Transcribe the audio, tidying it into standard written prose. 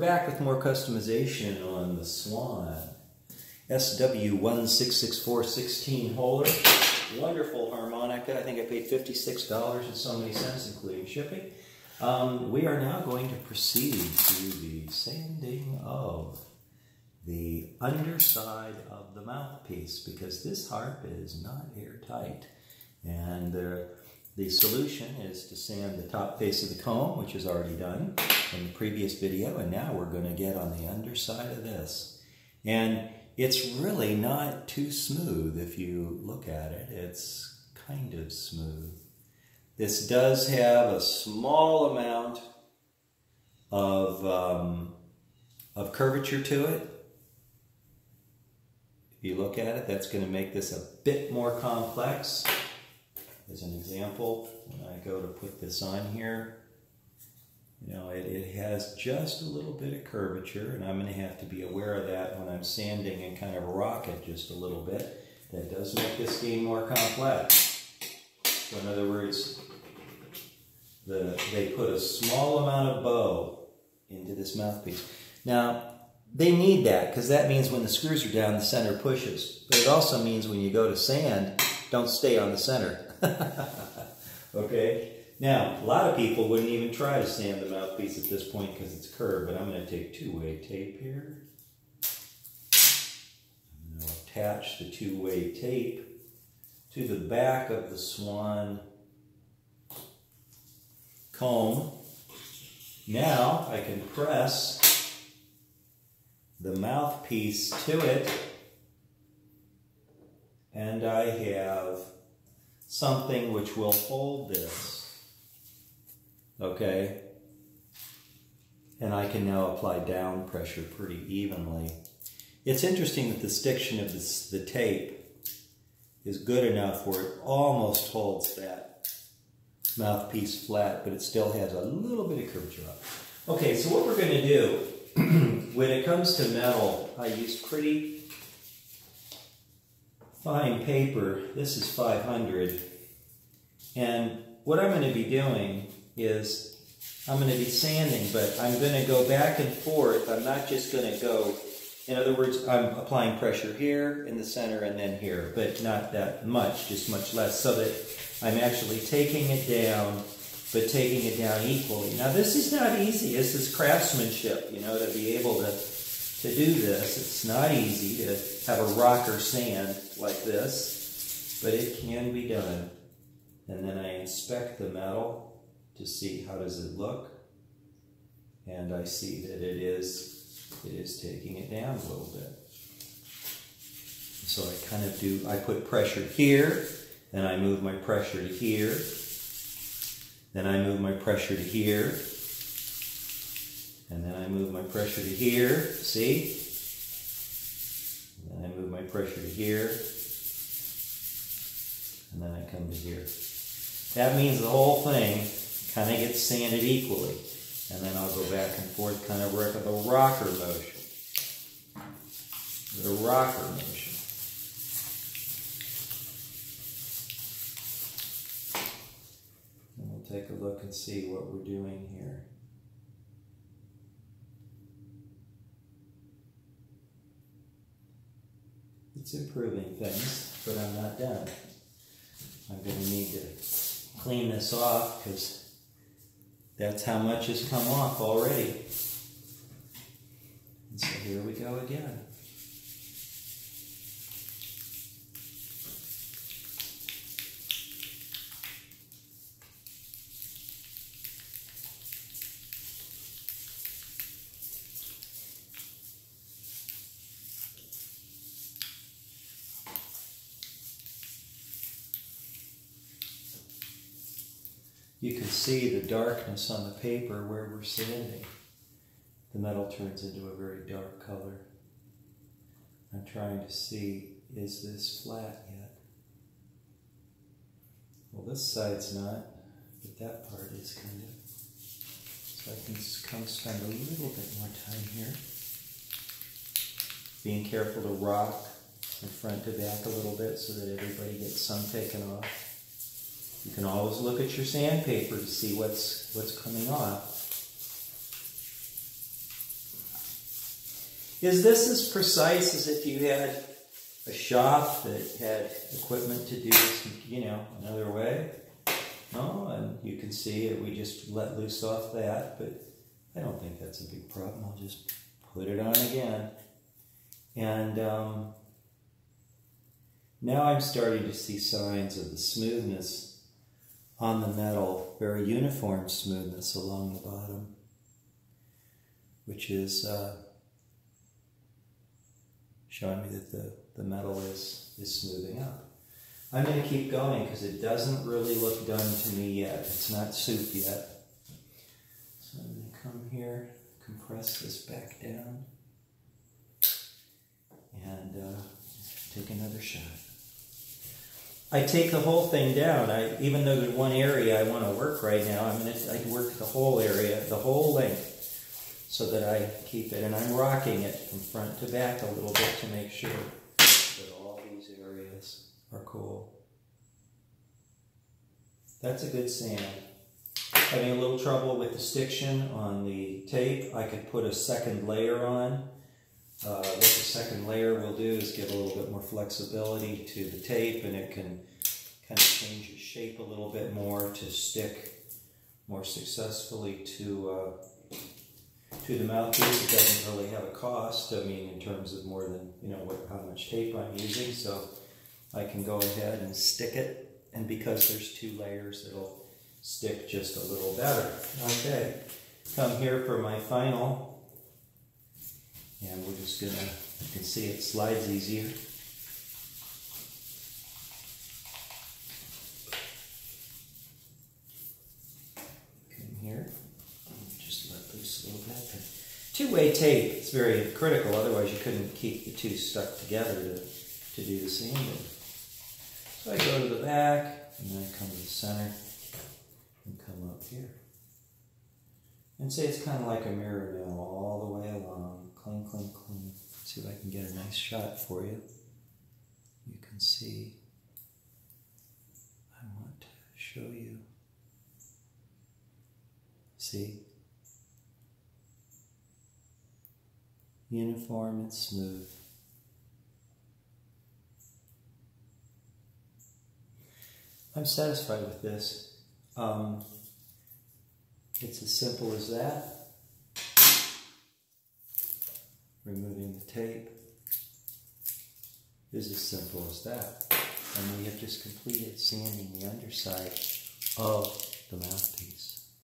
Back with more customization on the Swan SW1664 16 holder. Wonderful harmonica. I think I paid $56 and so many cents, including shipping. We are now going to proceed to the sanding of the underside of the mouthpiece, because this harp is not airtight. And the solution is to sand the top face of the comb, which is already done in the previous video, and now we're going to get on the underside of this. And it's really not too smooth if you look at it. It's kind of smooth. This does have a small amount of curvature to it. If you look at it, that's going to make this a bit more complex. As an example, when I go to put this on here, you know, it has just a little bit of curvature, and I'm going to have to be aware of that when I'm sanding and kind of rock it just a little bit. That does make this game more complex. So in other words, they put a small amount of bow into this mouthpiece. Now, they need that, because that means when the screws are down, the center pushes. But it also means when you go to sand, don't stay on the center. Okay? Now, a lot of people wouldn't even try to sand the mouthpiece at this point because it's curved, but I'm going to take two-way tape here. I'm going to attach the two-way tape to the back of the Swan comb. Now I can press the mouthpiece to it, and I have something which will hold this. Okay? And I can now apply down pressure pretty evenly. It's interesting that the stiction of the tape is good enough where it almost holds that mouthpiece flat, but it still has a little bit of curvature up. Okay, so what we're going to do, when it comes to metal, I use pretty fine paper. This is 500. And what I'm going to be doing is I'm going to be sanding, but I'm going to go back and forth. I'm not just going to go, in other words, I'm applying pressure here in the center and then here, but not that much, just much less, so that I'm actually taking it down, but taking it down equally. Now this is not easy. This is craftsmanship, you know, to be able to do this. It's not easy to have a rocker sand like this, but it can be done. And then I inspect the metal to see how does it look, and I see that it is taking it down a little bit. So I kind of do, I put pressure here, then I move my pressure to here, then I move my pressure to here, and then I move my pressure to here, see? And then I move my pressure to here, and then I come to here. That means the whole thing kind of gets sanded equally. And then I'll go back and forth, kind of work with a rocker motion. The rocker motion. And we'll take a look and see what we're doing here. It's improving things, but I'm not done. I'm going to need to clean this off, because that's how much has come off already. And so here we go again. You can see the darkness on the paper where we're sanding. The metal turns into a very dark color. I'm trying to see, is this flat yet? Well, this side's not, but that part is kind of. So I can come spend a little bit more time here. Being careful to rock from front to back a little bit so that everybody gets some taken off. You can always look at your sandpaper to see what's coming off. Is this as precise as if you had a shop that had equipment to do this, you know, another way? No, and you can see it, we just let loose off that, but I don't think that's a big problem. I'll just put it on again. And now I'm starting to see signs of the smoothness on the metal, very uniform smoothness along the bottom, which is showing me that the metal is smoothing up. I'm going to keep going because it doesn't really look done to me yet. It's not soup yet. So I'm going to come here, compress this back down, and take another shot. I take the whole thing down. Even though there's one area I want to work right now, I work the whole area, the whole length, so that I keep it. And I'm rocking it from front to back a little bit to make sure that all these areas are cool. That's a good sand. Having a little trouble with the stiction on the tape, I could put a second layer on. What the second layer will do is give a little bit more flexibility to the tape, and it can kind of change its shape a little bit more to stick more successfully to the mouthpiece. It doesn't really have a cost, I mean, in terms of more than, you know, how much tape I'm using, so I can go ahead and stick it, and because there's two layers, it'll stick just a little better. Okay, come here for my final. And we're just gonna, you can see it slides easier. Come here, and just let loose a little bit. Two-way tape, it's very critical, otherwise you couldn't keep the two stuck together to do the sanding. So I go to the back, and then I come to the center, and come up here. And say it's kind of like a mirror now, all the way along. Clean, clean, clean. See if I can get a nice shot for you. You can see. I want to show you. See? Uniform and smooth. I'm satisfied with this. It's as simple as that. Removing the tape is as simple as that. And we have just completed sanding the underside of the mouthpiece.